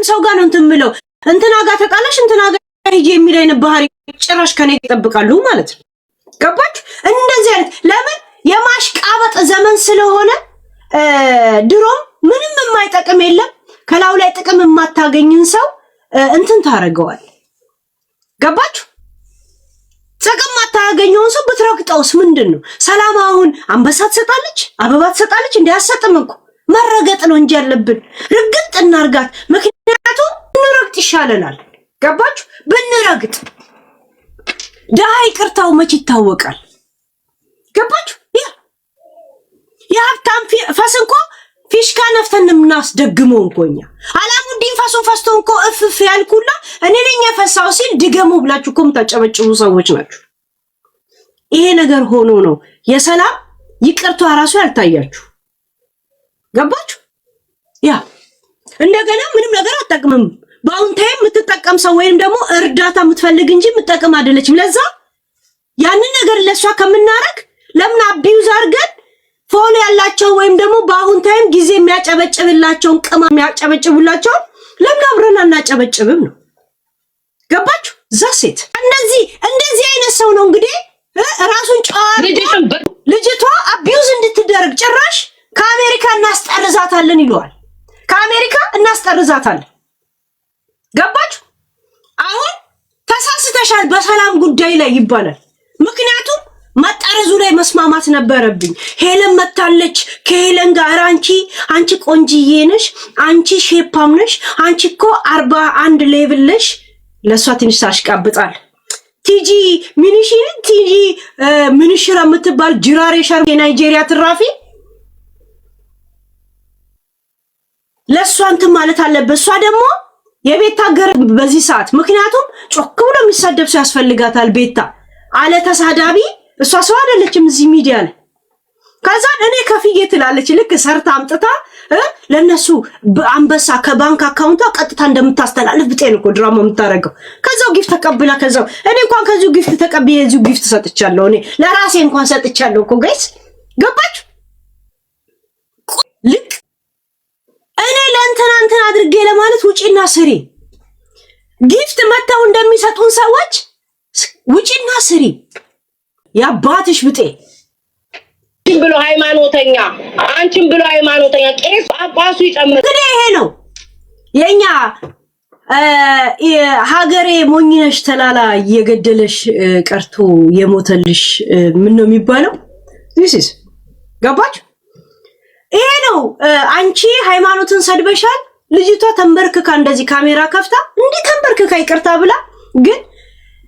ሰው ጋር ነው እንትምለው እንትና ጋር ተቃለሽ እንትና ጋር ሂጂ የሚለኝ ባህሪ ጭራሽ ከኔ ይጠብቃሉ ማለት ነው። ገባችሁ? እንደዚህ አይነት ለምን የማሽቃበጥ ዘመን ስለሆነ ድሮም ምንም የማይጠቅም የለም ከላው ላይ ጥቅም የማታገኝን ሰው እንትን ታረገዋል። ገባችሁ? ጥቅም የማታገኘውን ሰው ብትረግጠውስ ምንድነው? ሰላም አሁን አንበሳ ትሰጣለች አበባ ትሰጣለች እንዲያሰጥም እኮ መረገጥ ነው እንጂ ያለብን ርግጥ እናርጋት። ምክንያቱም እንረግጥ ይሻለናል። ገባችሁ? ብንረግጥ ዳይ ይቅርታው መች ይታወቃል። ገባችሁ? የሀብታም ፈስ እንኮ ፊሽካ ነፍተን እናስደግመው እንኮኛ አላሙዲን ፈሱን ፈስቶ እንኮ እፍፍ ያልኩላ እኔ ነኝ የፈሳው ሲል ድገሙ ብላችሁ እኮ የምታጨበጭቡ ሰዎች ናችሁ። ይሄ ነገር ሆኖ ነው የሰላም ይቅርታ ራሱ ያልታያችሁ። ገባችሁ? እንደገና ምንም ነገር አትጠቅምም። በአሁን ታይም የምትጠቀም ሰው ወይም ደግሞ እርዳታ የምትፈልግ እንጂ የምትጠቅም አይደለችም። ለዛ ያንን ነገር ለሷ ከምናረግ ለምን አቢዩዝ አድርገን ፎሎ ያላቸው ወይም ደግሞ በአሁን ታይም ጊዜ የሚያጨበጭብላቸውን ቅማ የሚያጨበጭቡላቸው ለምን አብረን አናጨበጭብም ነው። ገባችሁ? ዛሴት እንደዚህ አይነት ሰው ነው እንግዲህ ራሱን ጫዋር ልጅቷ አቢዩዝ እንድትደረግ ጭራሽ ከአሜሪካ እናስጠርዛታለን ይሏል። ከአሜሪካ እናስጠርዛታለን። ገባችሁ? አሁን ተሳስተሻል በሰላም ጉዳይ ላይ ይባላል። ምክንያቱም መጠረዙ ላይ መስማማት ነበረብኝ። ሄለን መታለች ከሄለን ጋር አንቺ ቆንጂዬ ነሽ፣ አንቺ ሼፓም ነሽ፣ አንቺ እኮ 41 ሌቭል ነሽ። ለሷ ትንሽ ታሽቃብጣል። ቲጂ ሚኒሽራ የምትባል ጅራሬ ሸር የናይጄሪያ ትራፊ ለሷ እንትን ማለት አለበት። እሷ ደግሞ የቤታ ሀገር በዚህ ሰዓት ምክንያቱም ጮክ ብሎ የሚሳደብ ሰው ያስፈልጋታል። ቤታ አለ ተሳዳቢ እሷ ሰው አይደለችም እዚህ ሚዲያ ላይ። ከዛ እኔ ከፍዬ ትላለች ልክ ሰርታ አምጥታ ለነሱ አንበሳ ከባንክ አካውንቷ ቀጥታ እንደምታስተላልፍ ብጤን እኮ ድራማ የምታረገው። ከዛው ጊፍት ተቀብላ ከዛው እኔ እንኳን ከዚሁ ጊፍት ተቀብዬ እዚሁ ጊፍት ሰጥቻለሁ። እኔ ለራሴ እንኳን ሰጥቻለሁ እኮ ጋይስ። ገባችሁ? ልክ እኔ ለእንትና አድርጌ ለማለት ውጪና ስሪ ጊፍት መተው እንደሚሰጡን ሰዎች ውጪና ስሪ። ያባትሽ ብጤ ብሎ ሃይማኖተኛ አንቺም ብሎ ሃይማኖተኛ ቄስ ጳጳሱ ይጨምር። እንግዲህ ይሄ ነው የኛ ሀገሬ ሞኝነሽ ተላላ እየገደለሽ ቀርቶ የሞተልሽ ምን ነው የሚባለው? this ገባችሁ? ይሄ ነው። አንቺ ሃይማኖትን ሰድበሻል። ልጅቷ ተንበርክካ እንደዚህ ካሜራ ከፍታ እንዴ ተንበርክካ ይቅርታ ብላ ግን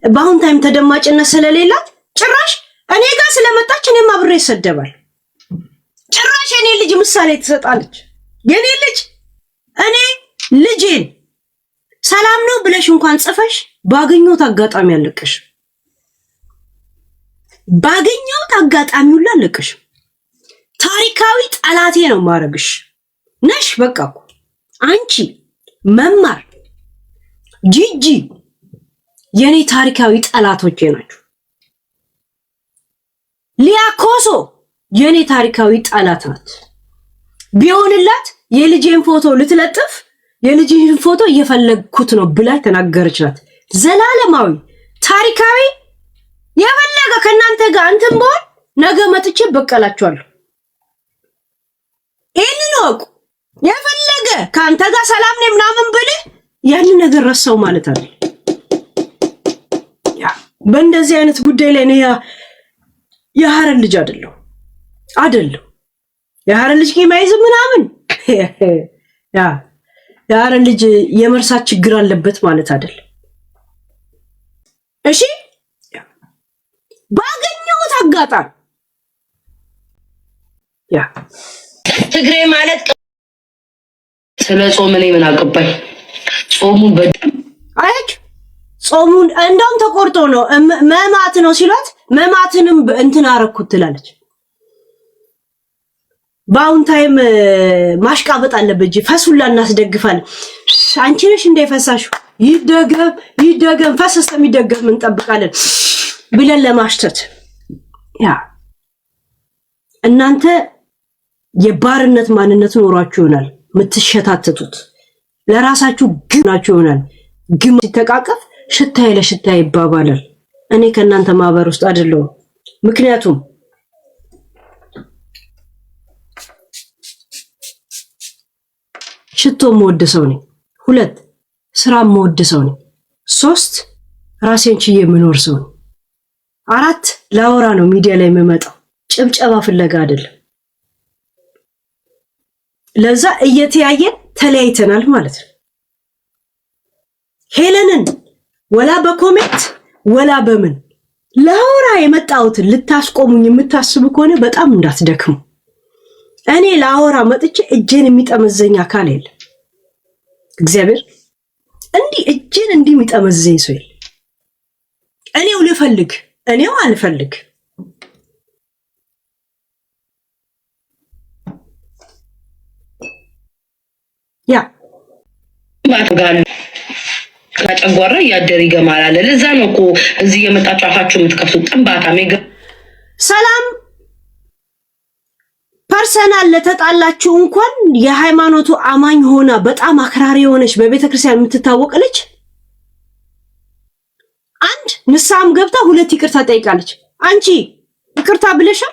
በአሁን ታይም ተደማጭነት ስለሌላት ጭራሽ እኔ ጋር ስለመጣች እኔም አብሬ ይሰደባል። ጭራሽ እኔ ልጅ ምሳሌ ትሰጣለች። የኔ ልጅ እኔ ልጄን ሰላም ነው ብለሽ እንኳን ጽፈሽ ባገኘሁት አጋጣሚ አለቅሽ። ባገኘሁት አጋጣሚ ሁሉ አለቅሽ። ታሪካዊ ጠላቴ ነው ማረግሽ ነሽ። በቃ እኮ አንቺ መማር ጂጂ የኔ ታሪካዊ ጠላቶቼ ናችሁ። ሊያኮሶ የኔ ታሪካዊ ጠላት ናት። ቢሆንላት የልጄን ፎቶ ልትለጥፍ የልጄን ፎቶ እየፈለግኩት ነው ብላ ተናገረች ናት። ዘላለማዊ ታሪካዊ የፈለገ ከናንተ ጋር እንትን በሆን ነገ መጥቼ በቀላችኋለሁ። ይሄንን ወቁ። የፈለገ ካንተ ጋር ሰላም ነኝ ምናምን ብለህ ያን ነገር ረሳው ማለት አይደል። በእንደዚህ አይነት ጉዳይ ላይ ነው የሐረር ልጅ አይደለም የሐረር ልጅ ከማይዝ ምናምን የሐረር ልጅ የመርሳት ችግር አለበት ማለት አይደለም። እሺ ባገኘሁት አጋጣሚ ትግሬ ማለት ስለ ጾም እኔ ምን አገባኝ? ጾሙን አያች ጾሙን እንደውም ተቆርጦ ነው መማት ነው ሲሏት መማትንም እንትን አረኩት ትላለች። በአሁን ታይም ማሽቃበጥ አለበት። ፈሱላ እናስደግፋለን። አንቺ ነሽ እንደፈሳሹ ይደገም ፈሰስ የሚደገም እንጠብቃለን ብለን ለማሽተት እናንተ የባርነት ማንነት ኖሯችሁ ይሆናል የምትሸታተቱት። ለራሳችሁ ግናችሁ ይሆናል። ግም ሲተቃቀፍ ሽታዬ ለሽታዬ ይባባላል። እኔ ከእናንተ ማህበር ውስጥ አይደለሁም። ምክንያቱም ሽቶ የምወድ ሰው ነኝ። 2 ስራ የምወድ ሰው ነኝ። 3 ራሴን ችዬ የምኖር ሰው ነኝ። 4 ላወራ ነው ሚዲያ ላይ የምመጣው፣ ጭብጨባ ፍለጋ አይደለም። ለዛ እየተያየን ተለያይተናል ማለት ነው። ሄለንን ወላ በኮሜንት ወላ በምን ላወራ የመጣሁትን ልታስቆሙኝ የምታስቡ ከሆነ በጣም እንዳትደክሙ። እኔ ላወራ መጥቼ እጄን የሚጠመዘኝ አካል የለም። እግዚአብሔር እንዲህ እጄን እንዲህ የሚጠመዘኝ ሰው የለም። እኔው ልፈልግ እኔው አልፈልግ ያ ማጥጋሉ ከጨጓራ ያደር ይገማል አለ። ለዛ ነው እኮ እዚህ የመጣችሁ አፋችሁ የምትከፍቱት ጥንባታ ሜጋ ሰላም ፐርሰናል ለተጣላችሁ እንኳን የሃይማኖቱ አማኝ ሆና በጣም አክራሪ ሆነች በቤተክርስቲያን የምትታወቅ ልጅ 1 ንስሐም ገብታ 2 ይቅርታ ጠይቃለች። አንቺ ይቅርታ ብለሻል?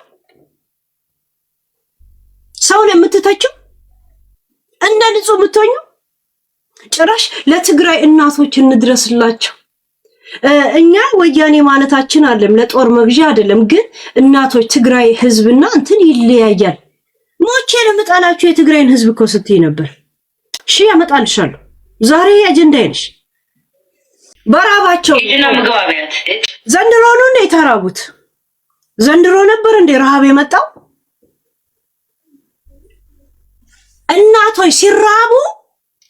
ሰውን የምትተችው እንደ ንጹህ የምትሆኙ ጭራሽ ለትግራይ እናቶች እንድረስላቸው። እኛ ወያኔ ማለታችን አይደለም፣ ለጦር መግዣ አይደለም። ግን እናቶች ትግራይ ህዝብና እንትን ይለያያል። ሞቼ ለምጣላችሁ የትግራይን ህዝብ እኮ ስትይ ነበር። እሺ ያመጣልሻለሁ። ዛሬ አጀንዳዬ ነሽ። በራባቸው እና ምግባቢያት ዘንድሮ ነው እንደ ተራቡት። ዘንድሮ ነበር እንደ ረሃብ የመጣው። እናቶች ሲራቡ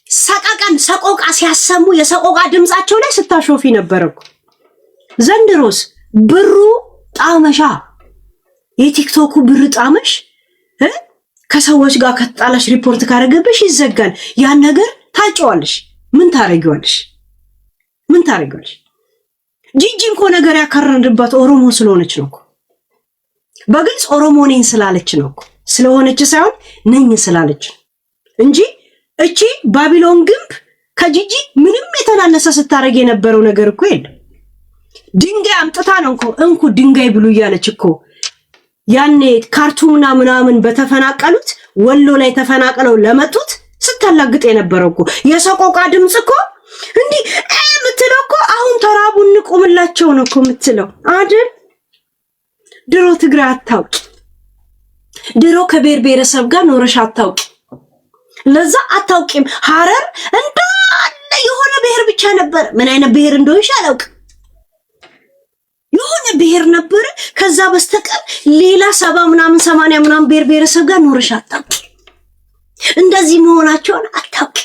ሰቀቀን ሰቆቃ ሲያሰሙ የሰቆቃ ድምጻቸው ላይ ስታሾፊ ነበርኩ። ዘንድሮስ ብሩ ጣመሻ፣ የቲክቶኩ ብር ጣመሽ። ከሰዎች ጋር ከተጣላሽ ሪፖርት ካረገብሽ ይዘጋል። ያን ነገር ታጫዋለሽ። ምን ታረጊዋለሽ? ምን ታረጊዋለሽ? ጂጂ እኮ ነገር ያከረንባት ኦሮሞ ስለሆነች ነው እኮ። በግልጽ ኦሮሞ ነኝ ስላለች ነው እኮ። ስለሆነች ሳይሆን ነኝ ስላለች እንጂ እቺ ባቢሎን ግንብ ከጂጂ ምንም የተናነሰ ስታረግ የነበረው ነገር እኮ የለም። ድንጋይ አምጥታ ነው እኮ እንኩ ድንጋይ ብሉ እያለች እኮ ያኔ ካርቱምና ምናምን በተፈናቀሉት ወሎ ላይ ተፈናቅለው ለመጡት ስታላግጥ የነበረው እኮ የሰቆቃ ድምጽ እኮ እንዲህ የምትለው እኮ አሁን ተራቡ እንቁምላቸው ነው እኮ የምትለው አይደል? ድሮ ትግራይ አታውቂ፣ ድሮ ከብሔር ብሔረሰብ ጋር ኖረሽ አታውቂ። ለዛ አታውቂም። ሐረር እንዳለ የሆነ ብሔር ብቻ ነበር። ምን አይነት ብሔር እንደሆነሽ አላውቅም። የሆነ ብሔር ነበር። ከዛ በስተቀር ሌላ 70 ምናምን 80 ምናምን ብሔር ብሔረሰብ ጋር ኖረሽ አታውቂ። እንደዚህ መሆናቸውን አታውቂ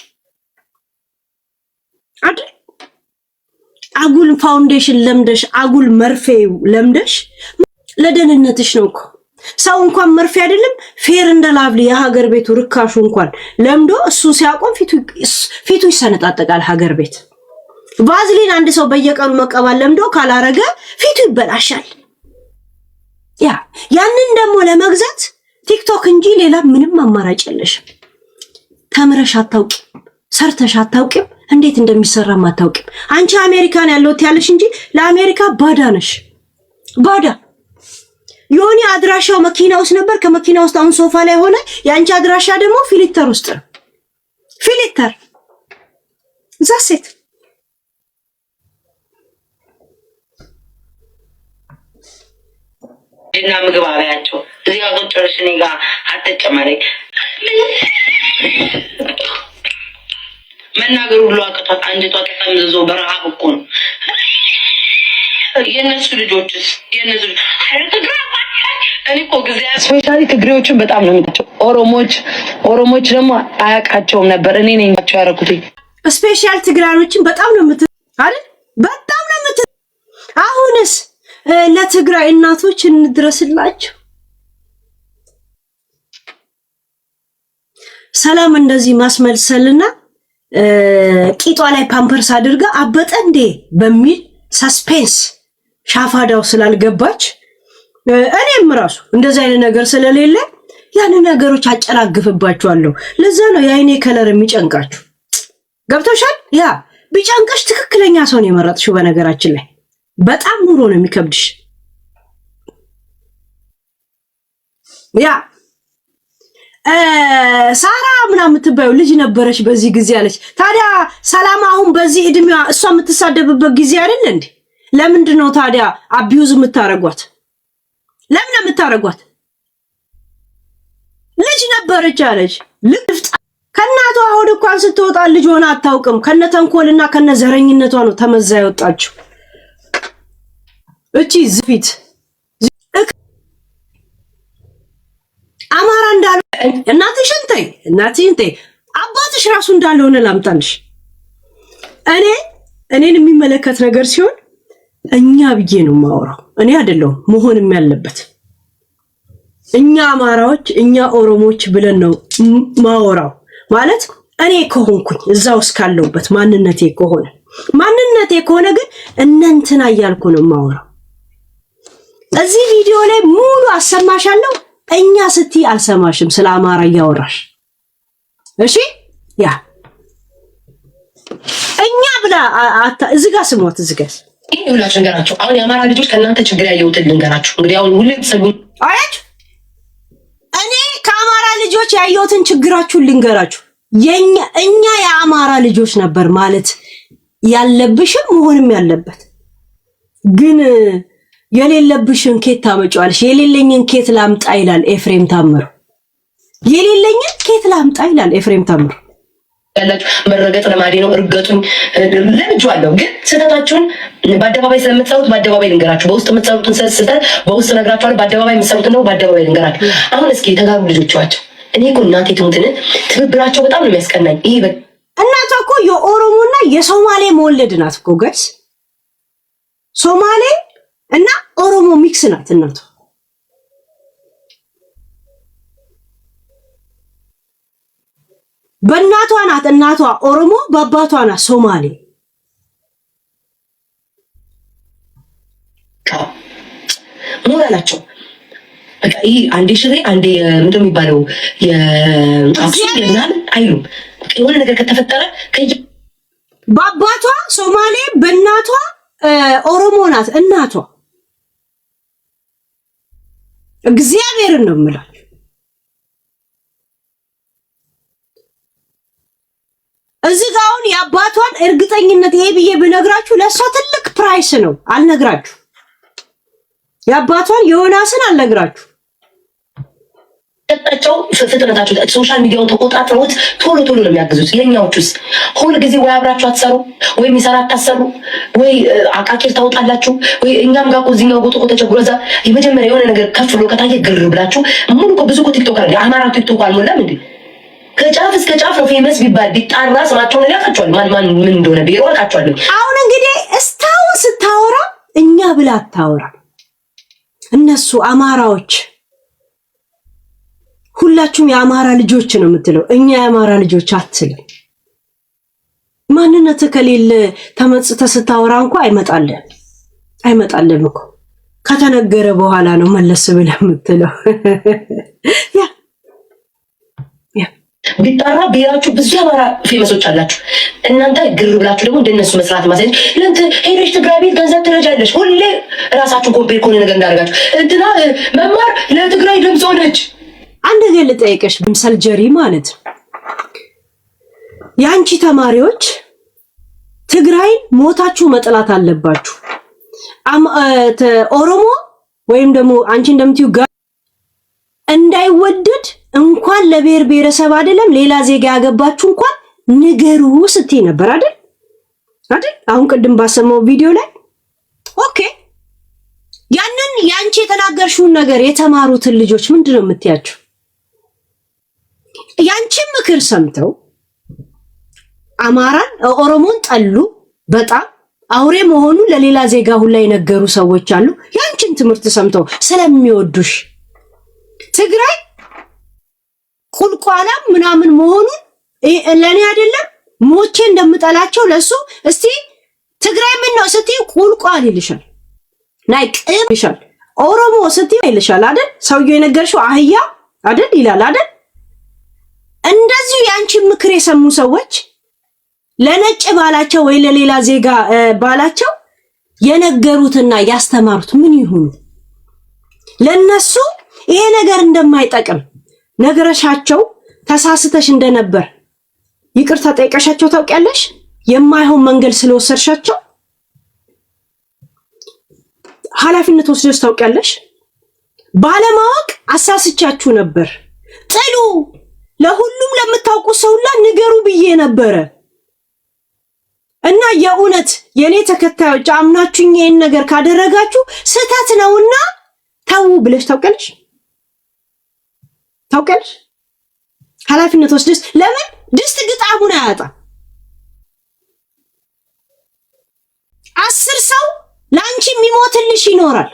አይደል? አጉል ፋውንዴሽን ለምደሽ አጉል መርፌ ለምደሽ ለደህንነትሽ ነው እኮ። ሰው እንኳን መርፌ አይደለም ፌር እንደ ላቭሊ የሀገር ቤቱ ርካሹ እንኳን ለምዶ እሱ ሲያቆም ፊቱ ይሰነጣጠቃል። ሀገር ቤት ቫዝሊን አንድ ሰው በየቀኑ መቀባል ለምዶ ካላረገ ፊቱ ይበላሻል። ያንን ደግሞ ለመግዛት ቲክቶክ እንጂ ሌላ ምንም አማራጭ የለሽም። ተምረሽ አታውቂም፣ ሰርተሽ አታውቂም፣ እንዴት እንደሚሰራም አታውቂም። አንቺ አሜሪካን ያለውት ያለሽ እንጂ ለአሜሪካ ባዳ ነሽ። ባዳ ዮኒ አድራሻው መኪና ውስጥ ነበር። ከመኪና ውስጥ አሁን ሶፋ ላይ ሆነ። ያንቺ አድራሻ ደግሞ ፊሊተር ውስጥ ነው። ፊሊተር ዛሴት እና ምግባቢያቸው እዚህ ጋር ቁጭ እኔ ጋር አትጨማሪ መናገር ሁሉ አቅቷት አንጀቷ ተጠምዝዞ በረሃብ እኮ ነው። የነሱ ልጆችስ የነሱ እኔ እኮ ጊዜ ስፔሻሊ ትግሬዎችን በጣም ነው የሚጣቸው። ኦሮሞች ደግሞ አያውቃቸውም ነበር። እኔ ነኝ ያደረኩት። ስፔሻል ትግራዮችን በጣም ነው አይደል? በጣም ነው አሁንስ ለትግራይ እናቶች እንድረስላቸው። ሰላም እንደዚህ ማስመልሰልና ቂጧ ላይ ፓምፐርስ አድርጋ አበጠ እንዴ በሚል ሰስፔንስ ሻፋዳው ስላልገባች እኔም ራሱ እንደዚህ አይነት ነገር ስለሌለ ያን ነገሮች አጨናግፍባቸዋለሁ። ለዛ ነው የአይኔ ከለር የሚጨንቃችሁ። ገብቶሻል? ያ ቢጨንቀሽ ትክክለኛ ሰው ነው የመረጥሽው። በነገራችን ላይ በጣም ኑሮ ነው የሚከብድሽ። ያ ሳራ ምናምን የምትባየው ልጅ ነበረች በዚህ ጊዜ አለች። ታዲያ ሰላም አሁን በዚህ እድሜዋ እሷ የምትሳደብበት ጊዜ አይደል እንዴ? ለምንድን ነው ታዲያ አቢዩዝ የምታረጓት? ለምን የምታረጓት? ልጅ ነበረች አለች። ልፍጣ ከእናቷ ሆድ እንኳን ስትወጣ ልጅ ሆና አታውቅም። ከነተንኮልና ከነዘረኝነቷ ነው ተመዛ ያወጣችው። እቺ ዝፊት አማራ እንዳለ እናትሽን ተይ፣ አባትሽ ራሱ እንዳልሆነ ላምጣልሽ። እኔን የሚመለከት ነገር ሲሆን እኛ ብዬ ነው የማወራው። እኔ አይደለሁም መሆንም ያለበት። እኛ አማራዎች፣ እኛ ኦሮሞዎች ብለን ነው ማወራው። ማለት እኔ ከሆንኩኝ እዛው እስካለሁበት ማንነቴ ከሆነ ግን እነንትና እያልኩ ነው ማወራው። እዚህ ቪዲዮ ላይ ሙሉ አሰማሻለሁ። እኛ ስትይ አልሰማሽም ስለ አማራ እያወራሽ። እሺ ያ እኛ ብላ እዚህ ጋር ስሞት እዚህ ጋር ሁላችሁ ልንገራችሁ። አሁን የአማራ ልጆች ከእናንተ ችግር ያየሁትን ልንገራችሁ። እንግዲህ አሁን ሁሌ ተሰጉ አያችሁ፣ እኔ ከአማራ ልጆች ያየሁትን ችግራችሁን ልንገራችሁ። እኛ የአማራ ልጆች ነበር ማለት ያለብሽም መሆንም ያለበት ግን የሌለብሽን ኬት ታመጫለሽ? የሌለኝን ኬት ላምጣ ይላል ኤፍሬም ታምሩ። የሌለኝን ኬት ላምጣ ይላል ኤፍሬም ታምሩ። ያላችሁ መረገጥ ለማዲ ነው። እርገጡኝ ለምጄዋለሁ። ግን ስህተታችሁን በአደባባይ ስለምትሰሩት በአደባባይ ልንገራችሁ። በውስጥ የምትሰሩትን ስህተት በውስጥ እነግራችኋለሁ። በአደባባይ የምትሰሩትን ነው በአደባባይ ልንገራችሁ። አሁን እስኪ ተጋሩ ልጆቻቸው። እኔ እኮ እናቴ ትሙትን ትብብራቸው በጣም ነው የሚያስቀናኝ። ይሄ እናቷ እኮ የኦሮሞና የሶማሌ መወለድ ናት እኮ ጋይስ። ሶማሌ እና ኦሮሞ ሚክስ ናት እናቷ። በእናቷ ናት እናቷ ኦሮሞ፣ በአባቷ ናት ሶማሌ። ሞራላቸው በቃ ይሄ አንዴ ሽሬ አንዴ ምንድን ነው የሚባለው የአክሱም ምናምን አይሉም። የሆነ ነገር ከተፈጠረ በአባቷ ሶማሌ በእናቷ ኦሮሞ ናት እናቷ። እግዚአብሔርን ነው የምላችሁ። እዚህ ጋር አሁን የአባቷን እርግጠኝነት ይሄ ብዬ ብነግራችሁ ለእሷ ትልቅ ፕራይስ ነው። አልነግራችሁ የአባቷን ዮናስን አልነግራችሁ። ተጣጣው ፍጥነታችሁ ሶሻል ሚዲያውን ተቆጣጥረውት ቶሎ ነው የሚያግዙት። የኛዎቹስ ሁሉ ጊዜ ወይ አብራችሁ አትሰሩ ወይ ሚሰራ አታሰሩ ወይ አቃቂር ታውጣላችሁ ወይ እኛም ጋር እዚህኛው ጎጦ ተቸግሮዛ የመጀመሪያ የሆነ ነገር ከፍ ብሎ ከታየ ግር ብላችሁ ሙሉ ብዙ ቲክቶክ አለ። አማራ ቲክቶክ አልሞላም እንዴ? ከጫፍ እስከ ጫፍ ነው ፌመስ ቢባል ቢጣራ ስማቸውን ያውቃቸዋል። ማን ምን እንደሆነ ቢሮ ያውቃቸዋል። አሁን እንግዲህ እስታው ስታወራ እኛ ብላ አታወራ። እነሱ አማራዎች ሁላችሁም የአማራ ልጆች ነው የምትለው። እኛ የአማራ ልጆች አትልም። ማንነት ከሌለ ተመጽተ ስታወራ እንኳን አይመጣልም እኮ ከተነገረ በኋላ ነው መለስ ብለህ የምትለው። ቢጣራ ብሔራችሁ ብዙ አማራ ፌመሶች አላችሁ። እናንተ ግር ብላችሁ ደግሞ እንደነሱ መስራት ማሳየት ለንተ ሄደሽ ትግራይ ቤት ገንዘብ ትረጃለሽ። ሁሌ ራሳችሁ ኮምፔር ከሆነ ነገር እንዳደርጋችሁ እንትና መማር ለትግራይ ድምፅ ሆነች። አንድ ነገር ልጠይቅሽ፣ ሰርጀሪ ማለት የአንቺ ተማሪዎች ትግራይ ሞታችሁ መጥላት አለባችሁ። ኦሮሞ ወይም ደግሞ አንቺ እንደምትዩ ጋር እንዳይወደድ እንኳን ለብሔር ብሔረሰብ አይደለም ሌላ ዜጋ ያገባችሁ እንኳን ንገሩ ስትይ ነበር አይደል? አሁን ቅድም ባሰማው ቪዲዮ ላይ ኦኬ። ያንን ያንቺ የተናገርሽውን ነገር የተማሩትን ልጆች ምንድነው የምትያቸው? ያንቺ ምክር ሰምተው አማራን ኦሮሞን ጠሉ። በጣም አውሬ መሆኑ ለሌላ ዜጋ ሁላ የነገሩ ሰዎች አሉ። ያንቺን ትምህርት ሰምተው ስለሚወዱሽ ትግራይ ቁልቋላ ምናምን መሆኑን ለኔ አይደለም ሞቼ እንደምጠላቸው ለሱ እስቲ ትግራይ ምን ነው ስትይ ቁልቋል ይልሻል፣ ናይቅም ይልሻል። ኦሮሞ ስትይ ይልሻል አይደል? ሰውየው የነገርሽው አህያ አይደል ይላል አይደል? እንደዚህ ያንቺ ምክር የሰሙ ሰዎች ለነጭ ባላቸው ወይ ለሌላ ዜጋ ባላቸው የነገሩትና ያስተማሩት ምን ይሁኑ? ለነሱ ይሄ ነገር እንደማይጠቅም ነግረሻቸው ተሳስተሽ እንደነበር ይቅርታ ጠይቀሻቸው ታውቂያለሽ? የማይሆን መንገድ ስለወሰድሻቸው ኃላፊነት ወስደሽ ታውቂያለሽ? ባለማወቅ አሳስቻችሁ ነበር ጥሉ ለሁሉም ለምታውቁ ሰውላ ንገሩ ብዬ ነበረ እና የእውነት የኔ ተከታዮች አምናችሁኝ ይሄን ነገር ካደረጋችሁ ስህተት ነውና ተው ብለሽ ታውቂያለሽ? ኃላፊነት ወስደሽ ለምን ድስት ግጣሙን አያጣ 10 ሰው ላንቺ የሚሞትልሽ ይኖራል።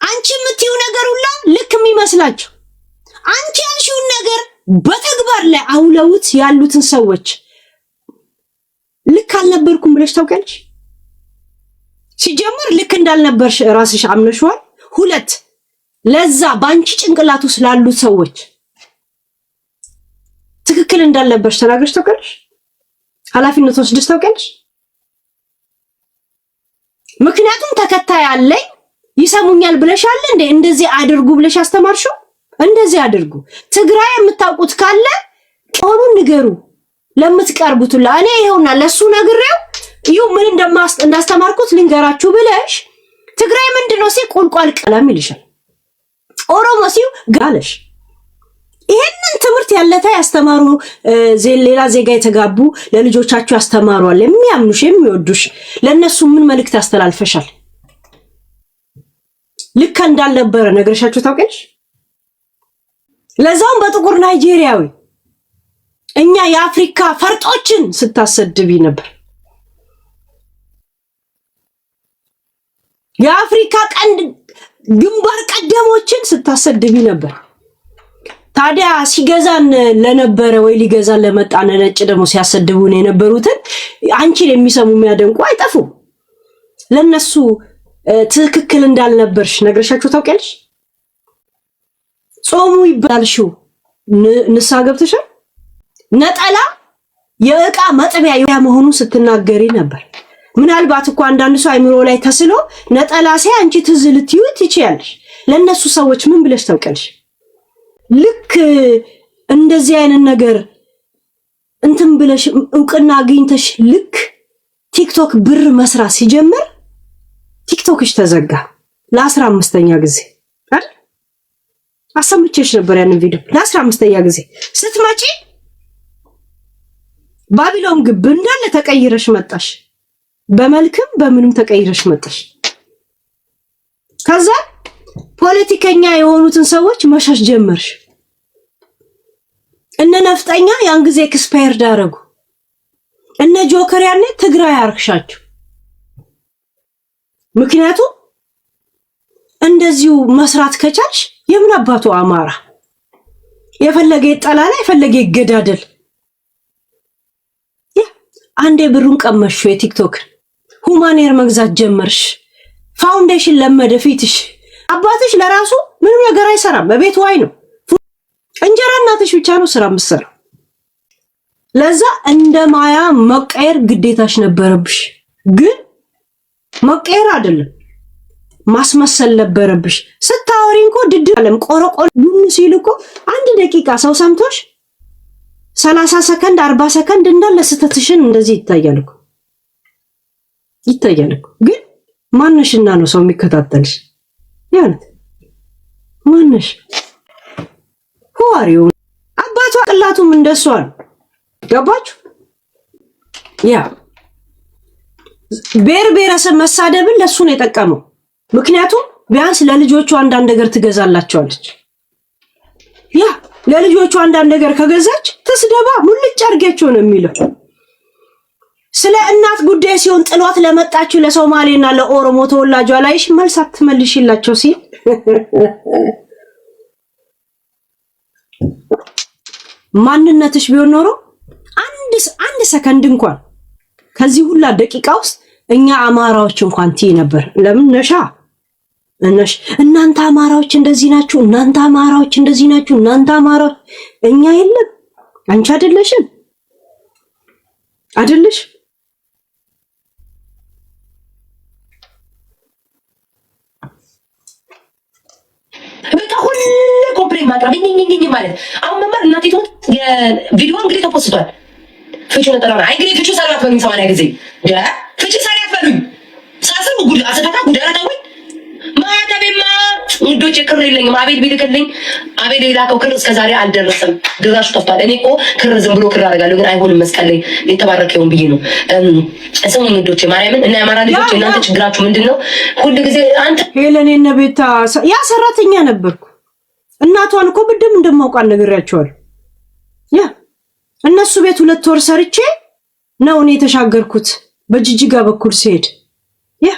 አንቺ የምትይው ነገር ሁላ ልክ የሚመስላቸው አንቺ ያልሽውን ነገር በተግባር ላይ አውለውት ያሉትን ሰዎች ልክ አልነበርኩም ብለሽ ታውቂያለሽ? ሲጀምር ልክ እንዳልነበርሽ ራስሽ አምነሽዋል። 2 ለዛ ባንቺ ጭንቅላቱ ስላሉት ሰዎች ትክክል እንዳልነበርሽ ተናግረሽ ታውቂያለሽ? ኃላፊነት ወስደሽ ታውቂያለሽ? ምክንያቱም ተከታይ አለኝ ይሰሙኛል ብለሻል እንዴ? እንደዚህ አድርጉ ብለሽ አስተማርሽው? እንደዚህ አድርጉ። ትግራይ የምታውቁት ካለ ሆኑን ንገሩ ለምትቀርቡት ለእኔ ይሄውና ለሱ ነግሬው ይሁ ምን እንዳስተማርኩት ልንገራችሁ ብለሽ ትግራይ ምንድነው ቁልቋል ቀለም ይልሻል። ኦሮሞ ሲው ጋለሽ ይሄንን ትምህርት ያለታ ያስተማሩ ሌላ ዜጋ የተጋቡ ለልጆቻችሁ ያስተማሯል። የሚያምኑሽ የሚወዱሽ ለነሱ ምን መልእክት ያስተላልፈሻል? ልክ እንዳልነበረ ነገርሻችሁ ታውቂያለሽ? ለዛውም በጥቁር ናይጄሪያዊ እኛ የአፍሪካ ፈርጦችን ስታሰድቢ ነበር። የአፍሪካ ቀንድ ግንባር ቀደሞችን ስታሰድቢ ነበር። ታዲያ ሲገዛን ለነበረ ወይ ሊገዛን ለመጣ ነጭ ደግሞ ሲያሰድቡን የነበሩትን አንቺን የሚሰሙ የሚያደንቁ አይጠፉም። ለነሱ ትክክል እንዳልነበርሽ ነግረሻችሁ ታውቂያለሽ? ጾሙ ይባልሽው ንስሐ ገብተሻል? ነጠላ የእቃ መጥቢያ መሆኑን ስትናገሪ ነበር። ምናልባት እኮ አንዳንድ ሰው አይምሮ ላይ ተስሎ ነጠላ ሲያ አንቺ ትዝ ልትዩ ትችያለሽ። ለነሱ ሰዎች ምን ብለሽ ታውቂያለሽ? ልክ እንደዚህ አይነት ነገር እንትን ብለሽ እውቅና አግኝተሽ ልክ ቲክቶክ ብር መስራት ሲጀምር ቲክቶክሽ ተዘጋ ለ15ኛ ጊዜ አይደል? አሰምቼሽ ነበር ያንን ቪዲዮ ለ15ኛ ጊዜ ስትመጪ ባቢሎን ግብ እንዳለ ተቀይረሽ መጣሽ። በመልክም በምንም ተቀይረሽ መጣሽ። ከዛ ፖለቲከኛ የሆኑትን ሰዎች መሻሽ ጀመርሽ። እነ ነፍጠኛ ያን ጊዜ ኤክስፓየር ዳረጉ። እነ ጆከር ያኔ ትግራይ አርክሻችሁ። ምክንያቱም እንደዚሁ መስራት ከቻልሽ የምን አባቱ አማራ የፈለገ ይጠላላ የፈለገ ይገዳደል። አንዴ ብሩን ቀመሽ የቲክቶክ ሁማኔር መግዛት ጀመርሽ። ፋውንዴሽን ለመደ ፊትሽ። አባትሽ ለራሱ ምንም ነገር አይሰራም። በቤት ዋይ ነው። እንጀራ እናትሽ ብቻ ነው ስራ የምትሰራው። ለዛ እንደ ማያ መቀየር ግዴታሽ ነበረብሽ። ግን መቀየር አይደለም ማስመሰል ነበረብሽ። ስታወሪ እንኳ ድድለም ቆረቆር ዱን ሲል እኮ 1 ደቂቃ ሰው ሰምቶሽ 30 ሰከንድ 40 ሰከንድ እንዳለ ስተትሽን እንደዚህ ይታያል እኮ። ግን ማንሽና ነው ሰው የሚከታተልሽ? ያንተ ማንሽ ሆዋሪው አባቷ ቅላቱም እንደሷ ነው። ገባችሁ? ያ ብሔረሰብ መሳደብን ለሱ ነው የጠቀመው። ምክንያቱም ቢያንስ ለልጆቹ አንዳንድ ነገር ትገዛላቸዋለች። ያ ለልጆቹ አንዳንድ ነገር ከገዛች ተስደባ ሙልጭ አርጋቸው ነው የሚለው። ስለ እናት ጉዳይ ሲሆን ጥሏት ለመጣችሁ ለሶማሌና ለኦሮሞ ተወላጇ ላይሽ መልስ አትመልሽላቸው ሲል ማንነትሽ ቢሆን ኖሮ አንድ ሰከንድ እንኳን ከዚህ ሁላ ደቂቃ ውስጥ እኛ አማራዎች እንኳን ትይ ነበር። ለምን ነሽ እናንተ አማራዎች እንደዚህ ናችሁ፣ እናንተ አማራዎች እንደዚህ ናችሁ፣ እናንተ አማራዎች እኛ የለም አንቺ አይደለሽም አይደለሽ? በቃ ሁሉ ኮምፕሌን ማቅረብ ኝኝኝኝ ማለት አሁን መማር እናቴ ትሞት የቪዲዮ እንግዲህ ተፖስቷል። ፍቹ ነጠላ አይ እንግዲህ ፍቹ ሰራት በሚል 80 ጊዜ ፍቹ ሰራት በሚል ሳስብ ጉድ አሰታታ ጉዳራ ታውይ ማታበማ ውዶቼ ክር የለኝም። አቤል ቢልክልኝ አቤል የላከው ክር እስከዛሬ አልደረሰም። ድራሹ ጠፍቷል። እኔ እኮ ክር ዝም ብሎ ክር አደርጋለሁ ግን አይሆንም። መስቀል ላይ የተባረከውን ብዬ ነው። ስሙኝ ውዶቼ ማርያምን እና የአማራ ልጆች እናንተ ችግራችሁ ምንድነው? ሁሉ ጊዜ አንተ ሄለኔና ቤታ ያ ሰራተኛ ነበርኩ። እናቷን እኮ ብድም እንደማውቃት ነግሬያቸዋለሁ። ያ እነሱ ቤት 2 ወር ሰርቼ ነው እኔ የተሻገርኩት በጅጅጋ በኩል ሲሄድ ያ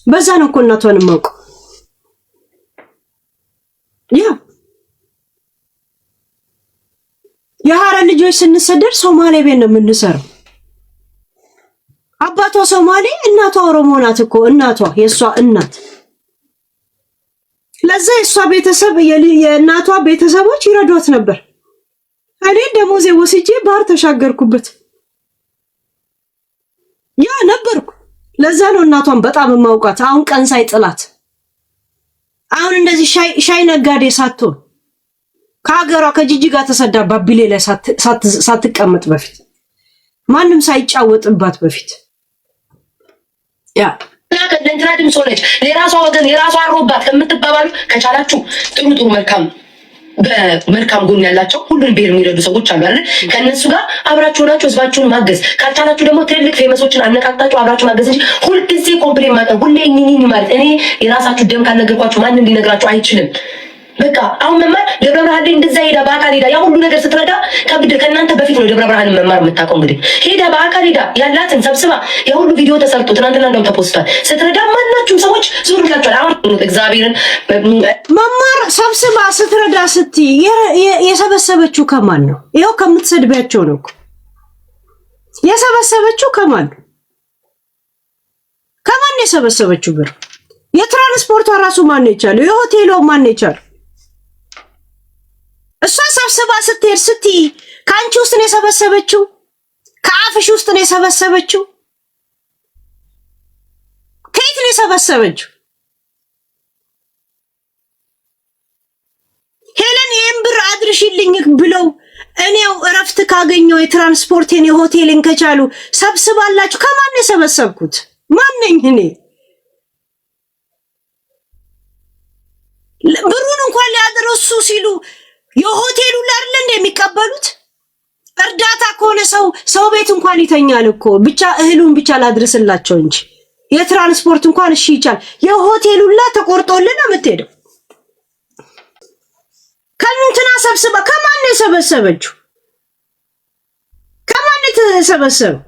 በዛ ነው እኮ እናቷን የማውቀው። ያ የሐረር ልጆች ስንሰደድ ሶማሌ ቤት ነው የምንሰራው። አባቷ ሶማሌ እናቷ ኦሮሞ ናት እኮ እናቷ የሷ እናት። ለዛ የሷ ቤተሰብ የእናቷ ቤተሰቦች ይረዷት ነበር። እኔ ደሞዜ ወስጄ ባህር ተሻገርኩበት። ያ ነበርኩ። ለዛ ነው እናቷን በጣም የማውቃት። አሁን ቀን ሳይጥላት አሁን እንደዚህ ሻይ ነጋዴ ሳትሆን ከሀገሯ ከጂጂጋ ተሰዳ ባቢሌ ላይ ሳትቀመጥ በፊት ማንም ሳይጫወጥባት በፊት ያ ለእንትና ድምፅ ሆነች የራሷ ወገን የራሷ አሮባት ከምትባባሉ ከቻላችሁ ጥሩ በመልካም ጎን ያላቸው ሁሉን ብሄር የሚረዱ ሰዎች አሉ አይደል? ከነሱ ጋር አብራችሁ ሆናችሁ ህዝባችሁን ማገዝ ካልቻላችሁ ደግሞ ትልልቅ ፌመሶችን አነቃቅታችሁ አብራችሁ ማገዝ እንጂ ሁልጊዜ ኮምፕሌን ማቅረብ ሁሌ ኒኒ ማለት እኔ የራሳችሁ ደም ካልነገርኳችሁ ማንም ሊነግራችሁ አይችልም። በቃ አሁን መማር ደብረ ብርሃን ላይ እንደዛ ሄዳ በአካል ሄዳ ያ ሁሉ ነገር ስትረዳ ከእናንተ በፊት ነው ደብረ ብርሃን መማር የምታውቀው። እንግዲህ ሄዳ በአካል ሄዳ ያላትን ሰብስባ ያ ሁሉ ቪዲዮ ተሰርቶ ትናንትና እንደውም ተፖስቷል። ስትረዳ ማናችሁም ሰዎች ዙር ብላችኋል። አሁን እግዚአብሔርን መማር ሰብስባ ስትረዳ ስትይ የሰበሰበችው ከማን ነው? ይኸው ከምትሰድቢያቸው ነው እኮ የሰበሰበችው ከማን ነው? ከማን ነው የሰበሰበችው ብር? የትራንስፖርቷ ራሱ ማን ነው የቻለው? የሆቴሉ ማን ነው የቻለው? እሷ ሰብስባ ስትሄድ ስትይ ከአንቺ ውስጥ ነው የሰበሰበችው? ከአፍሽ ውስጥ ነው የሰበሰበችው? ከየት ነው የሰበሰበችው? ሄለን ይሄን ብር አድርሽልኝ ብለው እኔው እረፍት ካገኘው የትራንስፖርቴን የሆቴልን ከቻሉ ሰብስባላችሁ። ከማን ነው የሰበሰብኩት? ማን ነኝ እኔ? ብሩን እንኳን ሊያደርሱ ሲሉ የሆቴሉ አይደል እንደሚቀበሉት? እርዳታ ከሆነ ሰው ቤት እንኳን ይተኛል እኮ ብቻ እህሉን ብቻ ላድርስላቸው እንጂ የትራንስፖርት እንኳን እሺ ይቻል። የሆቴሉላ ተቆርጦልን ነው የምትሄደው። ከእንትና ሰብስባ ከማን ነው የሰበሰበችው? ከማን ነው የተሰበሰበው?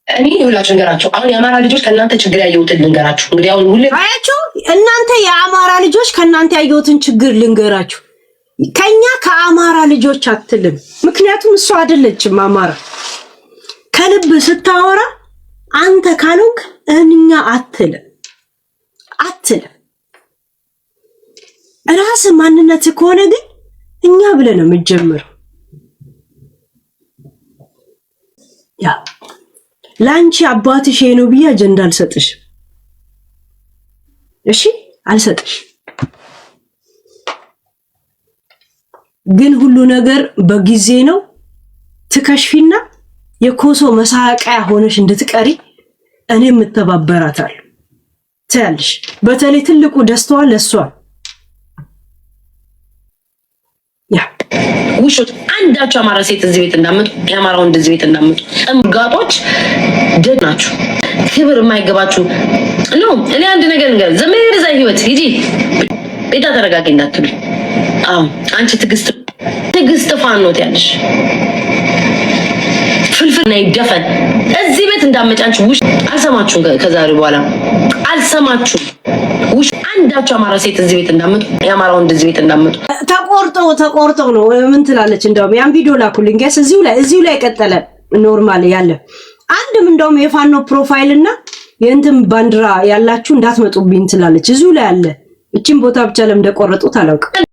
እኔ ይኸውላችሁ ልንገራችሁ። አሁን የአማራ ልጆች ከእናንተ ችግር ያየሁትን ልንገራችሁ። እንግዲህ አሁን ሁሌ አያችሁ እናንተ የአማራ ልጆች ከእናንተ ያየሁትን ችግር ልንገራችሁ። ከኛ ከአማራ ልጆች አትልም። ምክንያቱም እሷ አይደለችም አማራ። ከልብ ስታወራ አንተ ካልሆንክ እኛ አትልም። ራስ ማንነት ከሆነ ግን እኛ ብለን ነው የምትጀምረው። ያ ላንቺ አባትሽ ነው ብዬ አጀንዳ አልሰጥሽ። እሺ አልሰጥሽ። ግን ሁሉ ነገር በጊዜ ነው። ትከሽፊና የኮሶ መሳቂያ ሆነሽ እንድትቀሪ እኔም እተባበራታለሁ። ታያለሽ። በተለይ ትልቁ ደስታዋ ለሷ ያ ውሾት አንዳችሁ አማራ ሴት እዚህ ቤት እንዳመጡ የአማራ ወንድ እዚህ ቤት እንዳመጡ ጥምጋጦች ደግ ናችሁ። ክብር የማይገባችሁ ነው። እኔ አንድ ነገር እንገር ዘመኔ ዘይ ህይወት ሂጂ ቤታ ተረጋጊ እንዳትሉ። አንቺ ትግስት ፋኖት ያለሽ ፍልፍል ናይ ደፈን እዚህ ቤት እንዳመጫንች ውሽ አልሰማችሁም። ከዛሬ በኋላ አልሰማችሁም። ውሽ አንዳችሁ አማራ ሴት እዚህ ቤት እንዳመጡ የአማራ ወንድ እዚህ ቤት እንዳመጡ ተቆርጠው ነው ምን ትላለች? እንደውም ያን ቪዲዮ ላኩልኝ ጋይስ። እዚሁ ላይ ቀጠለ ኖርማል ያለ አንድም እንደውም የፋኖ ፕሮፋይል እና የእንትን ባንዲራ ያላችሁ እንዳትመጡብኝ ትላለች። እዚሁ ላይ አለ። እቺን ቦታ ብቻ ለምን እንደቆረጡት አላውቅም።